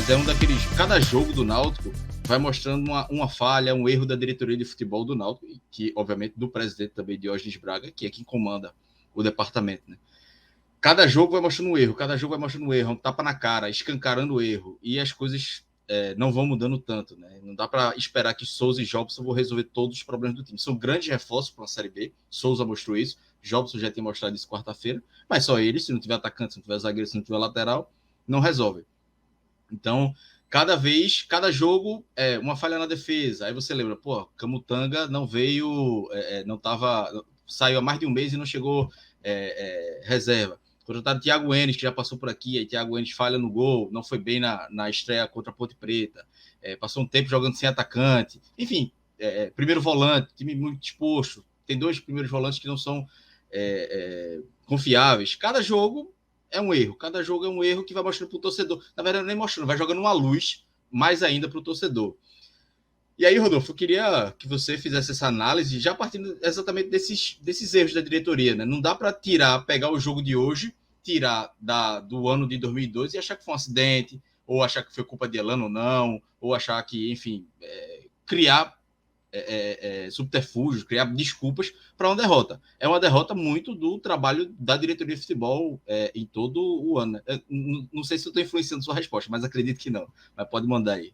mas é um daqueles... Cada jogo do Náutico vai mostrando uma falha, um erro da diretoria de futebol do Náutico, que, obviamente, do presidente também, Diógenes Braga, que é quem comanda o departamento, né? Cada jogo vai mostrando um erro, um tapa na cara, escancarando o erro, e as coisas não vão mudando tanto, né? Não dá para esperar que Souza e Jobson vão resolver todos os problemas do time. São grandes reforços para uma Série B, Souza mostrou isso, Jobson já tem mostrado isso quarta-feira, mas só ele, se não tiver atacante, se não tiver zagueiro, se não tiver lateral, não resolve. Então, cada jogo é uma falha na defesa. Aí você lembra, Camutanga não veio, saiu há mais de um mês e não chegou reserva. Contratado Thiago Enes, que já passou por aqui, aí Thiago Enes falha no gol, não foi bem na estreia contra a Ponte Preta, passou um tempo jogando sem atacante. Enfim, primeiro volante, time muito disposto. Tem 2 primeiros volantes que não são confiáveis. Cada jogo é um erro que vai mostrando para o torcedor. Na verdade, nem mostrando, vai jogando uma luz mais ainda para o torcedor. E aí, Rodolfo, eu queria que você fizesse essa análise já partindo exatamente desses erros da diretoria, né? Não dá para pegar o jogo de hoje, tirar do ano de 2002 e achar que foi um acidente, ou achar que foi culpa de Elano ou não, ou achar que, enfim, criar subterfúgios, criar desculpas para uma derrota. É uma derrota muito do trabalho da diretoria de futebol em todo o ano. Não sei se eu estou influenciando sua resposta, mas acredito que não. Mas pode mandar aí.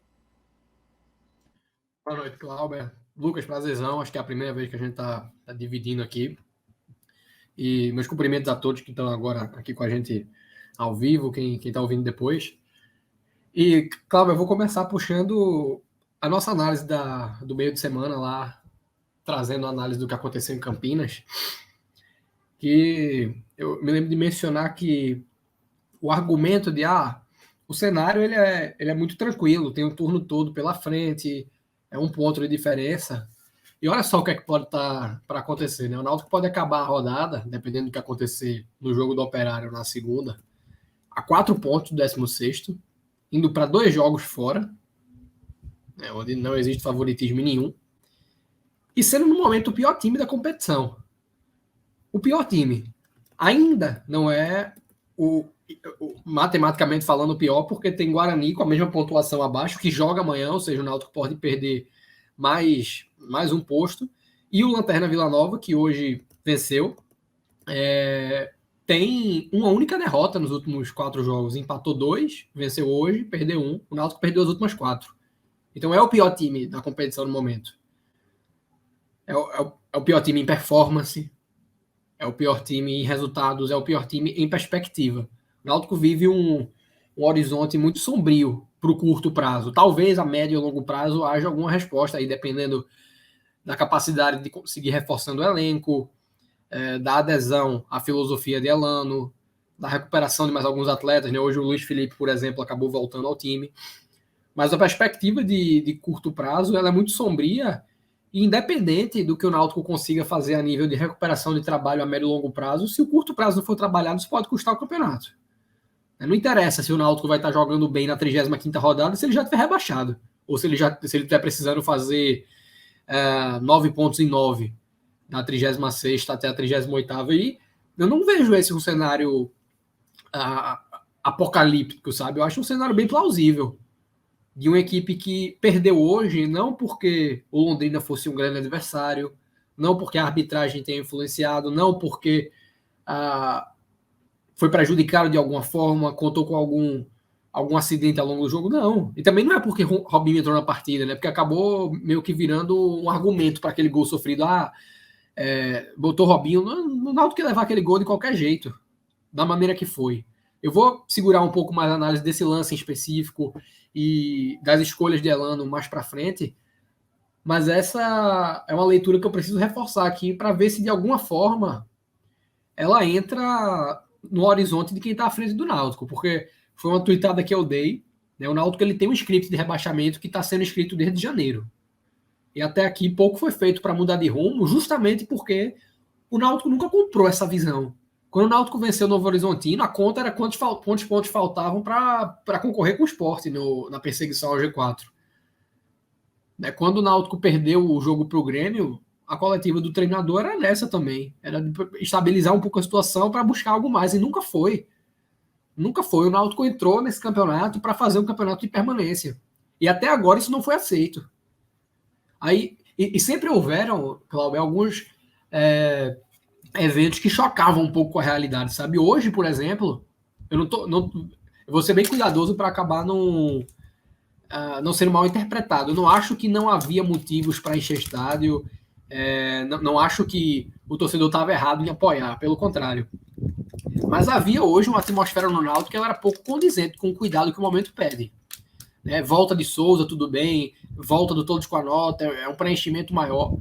Boa noite, Cláudio. Lucas, prazerzão. Acho que é a primeira vez que a gente está dividindo aqui. E meus cumprimentos a todos que estão agora aqui com a gente ao vivo, quem está ouvindo depois. E, Cláudio, eu vou começar puxando a nossa análise do meio de semana lá, trazendo a análise do que aconteceu em Campinas. Que eu me lembro de mencionar que o argumento de o cenário ele é muito tranquilo, tem o turno todo pela frente, é um ponto de diferença. E olha só o que é que pode estar para acontecer, né? O Náutico pode acabar a rodada, dependendo do que acontecer no jogo do Operário na segunda, a 4 pontos do 16º, indo para 2 jogos fora, né, onde não existe favoritismo nenhum, e sendo no momento o pior time da competição. O pior time ainda não é matematicamente falando o pior, porque tem Guarani com a mesma pontuação abaixo, que joga amanhã, ou seja, o Náutico pode perder mais um posto, e o Lanterna Vila Nova, que hoje venceu, tem uma única derrota nos últimos 4 jogos, empatou 2, venceu hoje, perdeu 1, o Náutico perdeu as últimas 4. Então é o pior time da competição no momento. É o pior time em performance, é o pior time em resultados, é o pior time em perspectiva. O Náutico vive um horizonte muito sombrio para o curto prazo. Talvez a médio e longo prazo haja alguma resposta aí, dependendo da capacidade de conseguir reforçando o elenco, da adesão à filosofia de Elano, da recuperação de mais alguns atletas, né? Hoje o Luiz Felipe, por exemplo, acabou voltando ao time. Mas a perspectiva de curto prazo ela é muito sombria, e independente do que o Náutico consiga fazer a nível de recuperação de trabalho a médio e longo prazo, se o curto prazo não for trabalhado, isso pode custar o campeonato. Não interessa se o Náutico vai estar jogando bem na 35ª rodada se ele já estiver rebaixado, ou se ele estiver precisando fazer 9 pontos em 9 na 36ª até a 38ª, e eu não vejo esse um cenário apocalíptico, sabe? Eu acho um cenário bem plausível de uma equipe que perdeu hoje, não porque o Londrina fosse um grande adversário, não porque a arbitragem tenha influenciado, não porque foi prejudicado de alguma forma, contou com algum acidente ao longo do jogo, não. E também não é porque Robinho entrou na partida, né? Porque acabou meio que virando um argumento para aquele gol sofrido. Botou Robinho, não dá do que levar aquele gol de qualquer jeito, da maneira que foi. Eu vou segurar um pouco mais a análise desse lance em específico e das escolhas de Elano mais para frente, mas essa é uma leitura que eu preciso reforçar aqui para ver se de alguma forma ela entra no horizonte de quem está à frente do Náutico, porque foi uma tuitada que eu dei, né? O Náutico ele tem um script de rebaixamento que está sendo escrito desde janeiro, e até aqui pouco foi feito para mudar de rumo, justamente porque o Náutico nunca comprou essa visão. Quando o Náutico venceu o Novo Horizontino, a conta era quantos pontos faltavam para concorrer com o Sport na perseguição ao G4. Né? Quando o Náutico perdeu o jogo para o Grêmio, a coletiva do treinador era nessa também. Era de estabilizar um pouco a situação para buscar algo mais, e nunca foi. Nunca foi. O Náutico entrou nesse campeonato para fazer um campeonato de permanência. E até agora isso não foi aceito. Aí, e sempre houveram, Cláudio, alguns eventos que chocavam um pouco com a realidade, sabe? Hoje, por exemplo, eu vou ser bem cuidadoso para acabar não sendo mal interpretado. Eu não acho que não havia motivos para encher estádio. Não acho que o torcedor estava errado em apoiar, pelo contrário. Mas havia hoje uma atmosfera no Náutico que ela era pouco condizente com o cuidado que o momento pede. Volta de Souza, tudo bem. Volta do Todos com a Nota, é um preenchimento maior.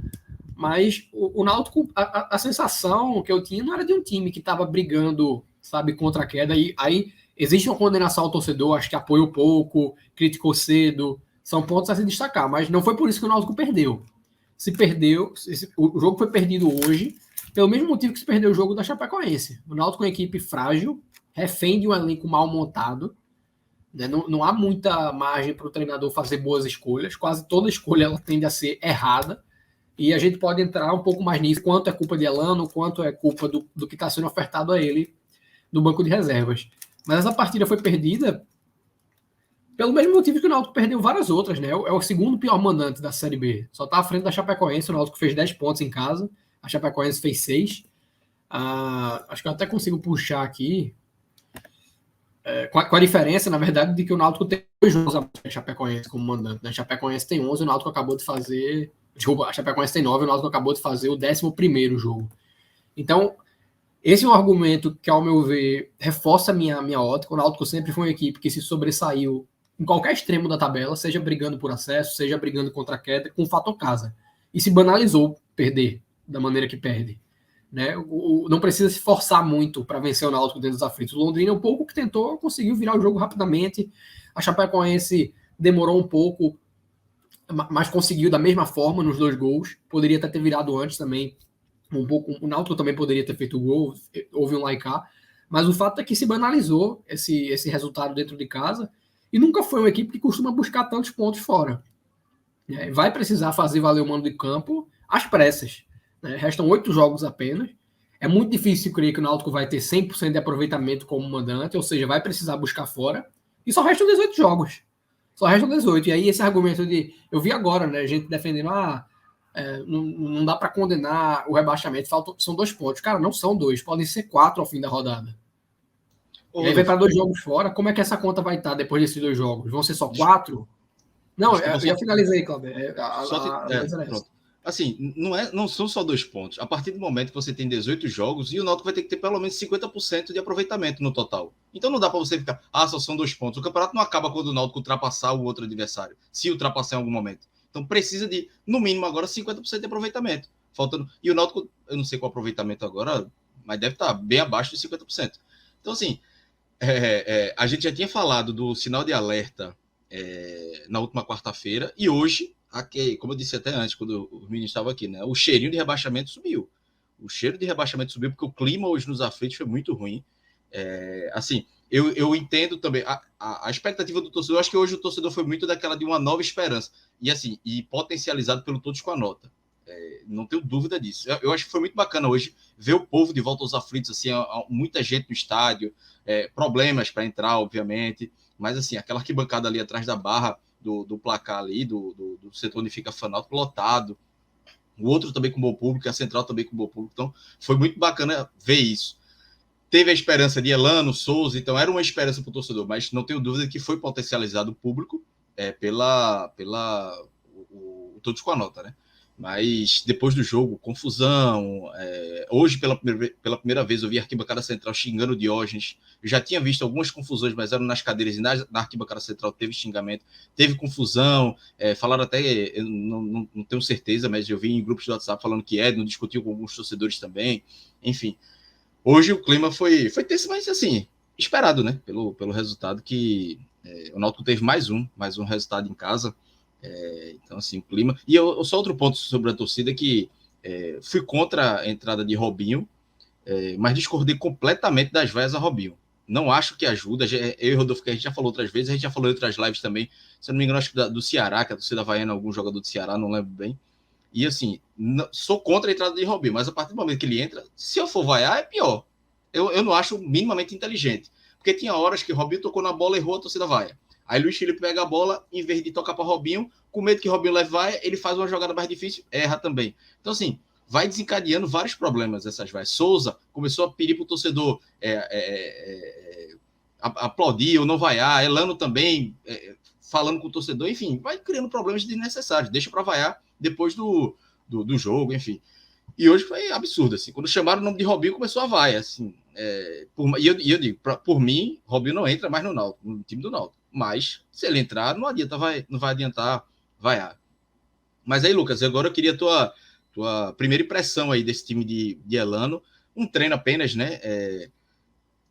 Mas o Náutico, a sensação que eu tinha não era de um time que estava brigando, sabe, contra a queda. E aí existe uma condenação ao torcedor, acho que apoiou pouco, criticou cedo. São pontos a se destacar, mas não foi por isso que o Náutico perdeu. Se perdeu, o jogo foi perdido hoje, pelo mesmo motivo que se perdeu o jogo da Chapecoense. O Náutico é uma equipe frágil, refém de um elenco mal montado. Né? Não há muita margem para o treinador fazer boas escolhas. Quase toda escolha ela tende a ser errada. E a gente pode entrar um pouco mais nisso, quanto é culpa de Elano, quanto é culpa do que está sendo ofertado a ele no banco de reservas. Mas essa partida foi perdida pelo mesmo motivo que o Náutico perdeu várias outras, né? É o segundo pior mandante da Série B. Só está à frente da Chapecoense, o Náutico fez 10 pontos em casa, a Chapecoense fez 6. Acho que eu até consigo puxar aqui, com a diferença, na verdade, de que o Náutico tem 2 jogos a mais que a Chapecoense como mandante. Né? A Chapecoense tem 11, o Náutico acabou de fazer... Desculpa, a Chapecoense tem 9, o Náutico acabou de fazer o 11º jogo. Então, esse é um argumento que, ao meu ver, reforça a minha ótica. O Náutico sempre foi uma equipe que se sobressaiu em qualquer extremo da tabela, seja brigando por acesso, seja brigando contra a queda, com o fator casa. E se banalizou perder da maneira que perde. Né? Não precisa se forçar muito para vencer o Náutico dentro dos aflitos. O Londrina, um pouco que tentou, conseguiu virar o jogo rapidamente. A Chapecoense demorou um pouco, mas conseguiu da mesma forma nos 2 gols. Poderia até ter virado antes também. Um pouco, o Náutico também poderia ter feito o gol, houve um lá e cá. Mas o fato é que se banalizou esse resultado dentro de casa e nunca foi uma equipe que costuma buscar tantos pontos fora. Vai precisar fazer valer o mando de campo às pressas. Restam 8 jogos apenas. É muito difícil crer que o Náutico vai ter 100% de aproveitamento como mandante, ou seja, vai precisar buscar fora. E só restam 18 jogos. Só restam 18. E aí esse argumento de... Eu vi agora, né, gente defendendo, não dá para condenar o rebaixamento, são 2 pontos. Cara, não são 2, podem ser 4 ao fim da rodada. E aí vai para 2 jogos fora, como é que essa conta vai estar depois desses 2 jogos? Vão ser só 4? Não, eu já finalizei, Cláudio. Pronto. Assim, não são só 2 pontos. A partir do momento que você tem 18 jogos, e o Náutico vai ter que ter pelo menos 50% de aproveitamento no total. Então não dá para você ficar, só são 2 pontos. O campeonato não acaba quando o Náutico ultrapassar o outro adversário, se ultrapassar em algum momento. Então precisa de, no mínimo agora, 50% de aproveitamento. Faltando. E o Náutico, eu não sei qual aproveitamento agora, mas deve estar bem abaixo de 50%. Então, assim, a gente já tinha falado do sinal de alerta na última quarta-feira, e hoje, como eu disse até antes, quando o menino estava aqui, né, o cheirinho de rebaixamento subiu. O cheiro de rebaixamento subiu porque o clima hoje nos aflitos foi muito ruim. Assim, eu entendo também a expectativa do torcedor. Eu acho que hoje o torcedor foi muito daquela de uma nova esperança e potencializado pelo Todos com a Nota. Não tenho dúvida disso. Eu acho que foi muito bacana hoje ver o povo de volta aos aflitos, assim, muita gente no estádio, problemas para entrar, obviamente, mas assim, aquela arquibancada ali atrás da barra do placar ali, do setor onde fica Fanáutico lotado, o outro também com bom público, a central também com bom público, então foi muito bacana ver isso. Teve a esperança de Elano, Souza, então era uma esperança para o torcedor, mas não tenho dúvida que foi potencializado o público o Todos com a Nota, né? Mas depois do jogo, confusão. Hoje, pela primeira vez, eu vi a arquibancada central xingando o Diógenes. Eu já tinha visto algumas confusões, mas eram nas cadeiras e na arquibancada central teve xingamento, teve confusão. Falaram até, eu não tenho certeza, mas eu vi em grupos do WhatsApp falando que Edno discutiu com alguns torcedores também. Enfim, hoje o clima foi tenso, mas assim, esperado, né? Pelo resultado que o Náutico teve mais um resultado em casa. Então, assim, o clima. E só outro ponto sobre a torcida que fui contra a entrada de Robinho, mas discordei completamente das vaias a Robinho. Não acho que ajuda. Eu e Rodolfo, que a gente já falou outras vezes, a gente já falou em outras lives também. Se eu não me engano, acho que do Ceará, que a torcida havaiana, algum jogador do Ceará, não lembro bem. E assim, sou contra a entrada de Robinho, mas a partir do momento que ele entra, se eu for vaiar, é pior. Eu não acho minimamente inteligente. Porque tinha horas que Robinho tocou na bola, errou, a torcida vaia. Aí Luiz Felipe pega a bola, em vez de tocar para Robinho, com medo que Robinho leve vaia, ele faz uma jogada mais difícil, erra também. Então, assim, vai desencadeando vários problemas essas vaias. Souza começou a pedir para o torcedor aplaudir ou não vaiar, Elano também falando com o torcedor, enfim, vai criando problemas desnecessários, deixa para vaiar depois do jogo, enfim. E hoje foi absurdo, assim, quando chamaram o nome de Robinho, começou a vaia, assim, e eu digo, por mim, Robinho não entra mais no time do Náutico, mas se ele entrar, não vai adiantar vaiar. Mas aí, Lucas, agora eu queria a tua primeira impressão aí desse time de Elano, um treino apenas, né,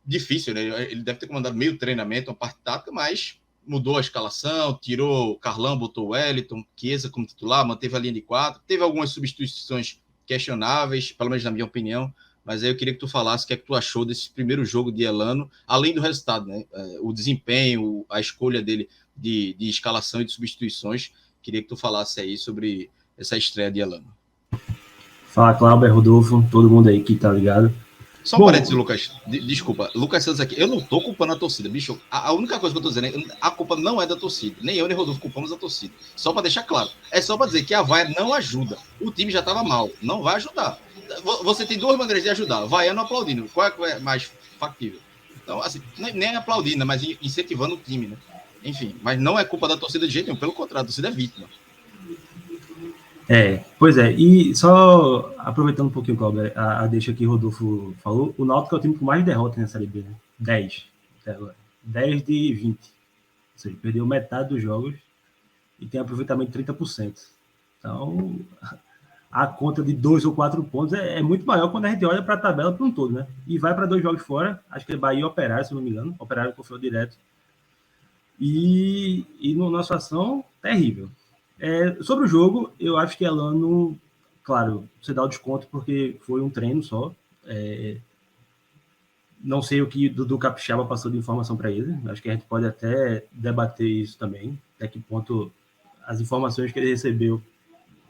difícil, né? Ele deve ter comandado meio treinamento, uma parte tática, mas mudou a escalação, tirou o Carlão, botou o Wellington, Chiesa como titular, manteve a linha de 4, teve algumas substituições questionáveis, pelo menos na minha opinião, mas aí eu queria que tu falasse o que é que tu achou desse primeiro jogo de Elano, além do resultado, né? O desempenho, a escolha dele de escalação e de substituições, queria que tu falasse aí sobre essa estreia de Elano. Fala, Cláudio, Rodolfo, todo mundo aí que tá ligado. Só um parênteses, Lucas. Desculpa. Lucas Santos aqui. Eu não tô culpando a torcida, bicho. A única coisa que eu tô dizendo é a culpa não é da torcida. Nem eu, nem Rodolfo culpamos a torcida. Só para deixar claro. É só para dizer que a vaia não ajuda. O time já tava mal. Não vai ajudar. Você tem duas maneiras de ajudar. Vaiando ou aplaudindo. Qual é mais factível? Então, assim, nem aplaudindo, mas incentivando o time, né? Enfim, mas não é culpa da torcida de jeito nenhum. Pelo contrário, a torcida é vítima. Pois é, e só aproveitando um pouquinho, Cláudio, a deixa que o Rodolfo falou, o Náutico é o time com mais derrotas nessa Série B, né? 10 até agora. 10 de 20. Ou seja, perdeu metade dos jogos e tem aproveitamento de 30%. Então, a conta de 2 ou 4 pontos é muito maior quando a gente olha para a tabela por um todo, né? E vai para 2 jogos fora, acho que é Bahia e Operário, se não me engano. Operário confronto direto. E numa situação terrível. Sobre o jogo, eu acho que Elano, claro, você dá o desconto porque foi um treino só. Não sei o que Dudu Capixaba passou de informação para ele. Acho que a gente pode até debater isso também. Até que ponto as informações que ele recebeu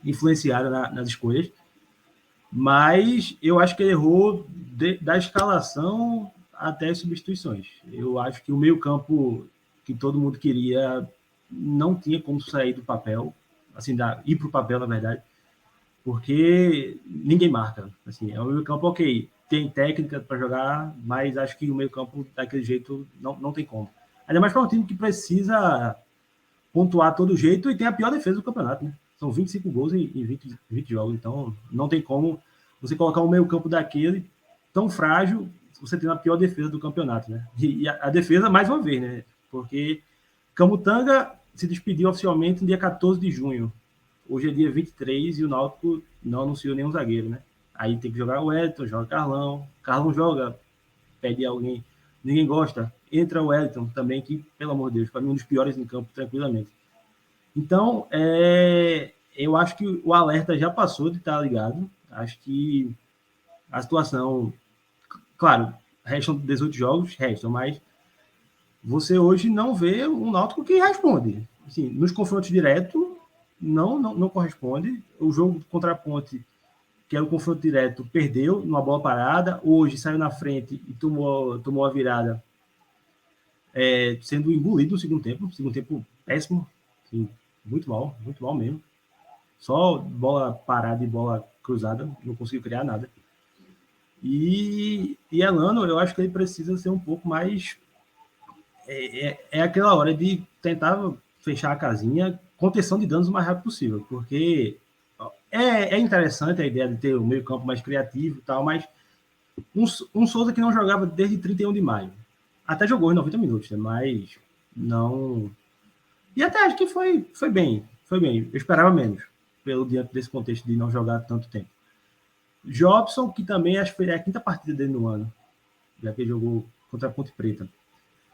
influenciaram nas escolhas. Mas eu acho que ele errou da escalação até as substituições. Eu acho que o meio-campo que todo mundo queria não tinha como sair do papel. Assim, ir para o papel, na verdade, porque ninguém marca. Assim, é o meio-campo, ok, tem técnica para jogar, mas acho que o meio-campo, daquele jeito, não tem como. Ainda mais para um time que precisa pontuar todo jeito e tem a pior defesa do campeonato, né? São 25 gols em 20 jogos, então não tem como você colocar um meio-campo daquele tão frágil, você tem a pior defesa do campeonato, né? E a defesa, mais uma vez, né? Porque Camutanga se despediu oficialmente no dia 14 de junho. Hoje é dia 23 e o Náutico não anunciou nenhum zagueiro, né? Aí tem que jogar o Wellington, joga Carlão. Carlão joga, pede alguém. Ninguém gosta. Entra o Wellington também, que, pelo amor de Deus, para mim, um dos piores em campo, tranquilamente. Então, eu acho que o alerta já passou de estar ligado. Acho que a situação... Claro, restam 18 jogos, mas você hoje não vê um Náutico que responde. Assim, nos confrontos diretos, não corresponde. O jogo contra a Ponte, que era o confronto direto, perdeu numa bola parada. Hoje saiu na frente e tomou a virada, sendo engolido no segundo tempo. Segundo tempo péssimo, assim, muito mal mesmo. Só bola parada e bola cruzada, não conseguiu criar nada. E Elano, eu acho que ele precisa ser um pouco mais... aquela hora de tentar fechar a casinha, contenção de danos o mais rápido possível, porque é interessante a ideia de ter o meio campo mais criativo e tal, mas um Souza que não jogava desde 31 de maio, até jogou em 90 minutos, né? Mas não... E até acho que foi bem, eu esperava menos, diante desse contexto de não jogar tanto tempo. Jobson, que também acho que foi a quinta partida dele no ano, já que ele jogou contra a Ponte Preta.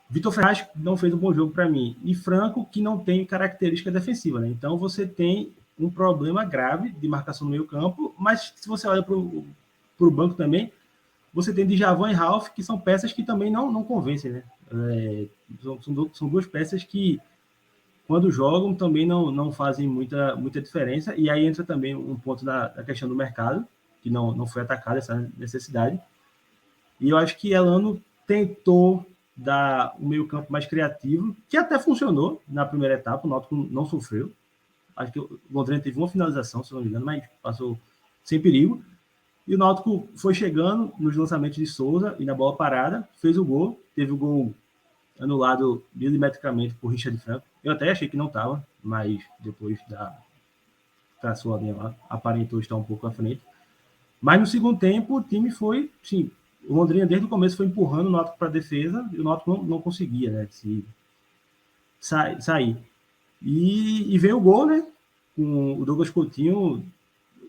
Vitor Ferraz não fez um bom jogo para mim. E Franco, que não tem característica defensiva, né? Então você tem um problema grave de marcação no meio campo, mas se você olha para o banco também, você tem Djavan e Ralf, que são peças que também não convencem, né? São duas peças que, quando jogam, também não fazem muita diferença. E aí entra também um ponto da questão do mercado, que não foi atacada essa necessidade. E eu acho que Elano tentou dar um meio-campo mais criativo, que até funcionou na primeira etapa, o Náutico não sofreu. Acho que o Londrina teve uma finalização, se não me engano, mas passou sem perigo. E o Náutico foi chegando nos lançamentos de Souza e na bola parada, fez o gol, teve o gol anulado milimetricamente por Richard Franco. Eu até achei que não estava, mas depois da traçou a linha lá, aparentou estar um pouco à frente. Mas no segundo tempo, o time foi, sim, o Londrina desde o começo foi empurrando o Náutico para a defesa e o Náutico não conseguia, né, sair. E veio o gol, né, com o Douglas Coutinho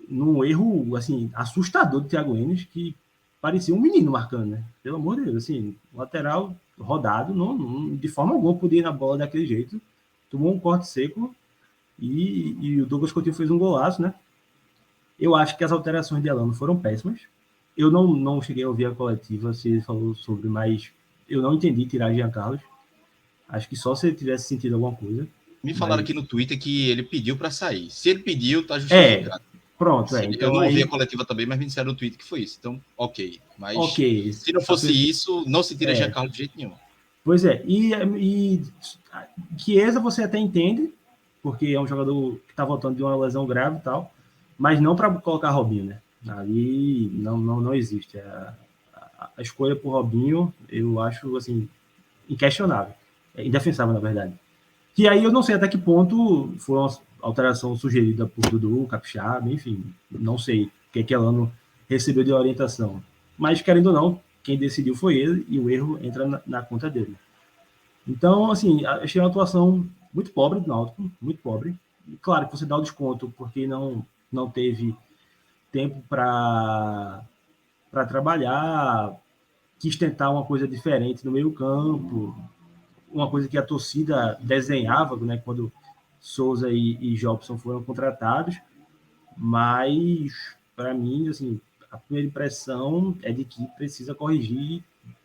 num erro, assim, assustador do Thiago Enes, que parecia um menino marcando, né, pelo amor de Deus, assim, lateral rodado, de forma alguma podia ir na bola daquele jeito, tomou um corte seco e o Douglas Coutinho fez um golaço, né. Eu acho que as alterações de Elano foram péssimas. Eu não cheguei a ouvir a coletiva, se ele falou sobre, mas eu não entendi tirar Jean Carlos. Acho que só se ele tivesse sentido alguma coisa. Me falaram aqui no Twitter que ele pediu para sair. Se ele pediu, tá justificado. Pronto, então eu não ouvi a coletiva também, mas me disseram no Twitter que foi isso. Então, ok. Mas se não fosse isso, não se tira Jean Carlos de jeito nenhum. Pois é. E Chiesa você até entende, porque é um jogador que está voltando de uma lesão grave e tal, mas não para colocar Robinho, né? Ali não existe. A escolha por Robinho, eu acho, assim, inquestionável. Indefensável, na verdade. Que aí eu não sei até que ponto foi uma alteração sugerida por Dudu, Capixaba, enfim, não sei o que Elano recebeu de orientação. Mas, querendo ou não, quem decidiu foi ele e o erro entra na conta dele. Então, assim, achei uma atuação muito pobre do Náutico, muito pobre. E, claro que você dá o desconto porque não teve tempo para trabalhar, quis tentar uma coisa diferente no meio campo, uma coisa que a torcida desenhava, né, quando Souza e Jobson foram contratados, mas, para mim, assim, a primeira impressão é de que precisa corrigir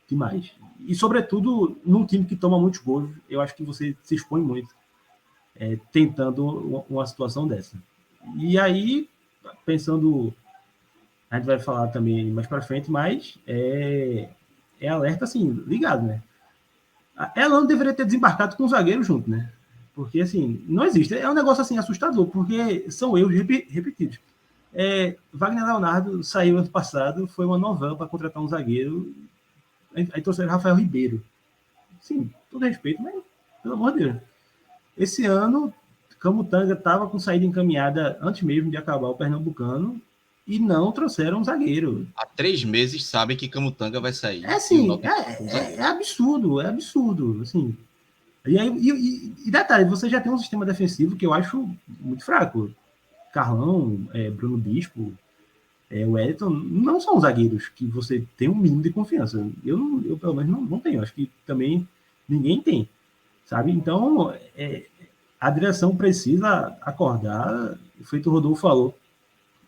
demais. E, sobretudo, num time que toma muitos gols, eu acho que você se expõe muito tentando uma situação dessa. E aí, pensando, a gente vai falar também mais para frente, mas é alerta, assim, ligado, né? Ela não deveria ter desembarcado com o zagueiro junto, né? Porque, assim, não existe. É um negócio, assim, assustador, porque são erros repetidos. Wagner Leonardo saiu ano passado, foi uma novela para contratar um zagueiro, aí trouxeram Rafael Ribeiro. Sim, todo respeito, mas, pelo amor de Deus. Esse ano, Camutanga estava com saída encaminhada antes mesmo de acabar o Pernambucano e não trouxeram um zagueiro. Há 3 meses sabem que Camutanga vai sair. Assim, é absurdo, assim. E detalhe, você já tem um sistema defensivo que eu acho muito fraco. Carlão, Bruno Bispo, o Wellington, não são zagueiros que você tem um mínimo de confiança. Eu pelo menos, não tenho. Acho que também ninguém tem, sabe? Então, a direção precisa acordar, feito o Rodolfo falou,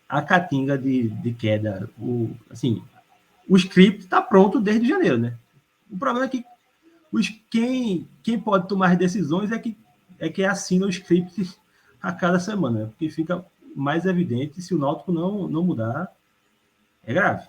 a catinga de queda, o script está pronto desde janeiro, né? O problema é que quem pode tomar as decisões é que assina o script a cada semana, porque fica mais evidente se o Náutico não mudar, é grave.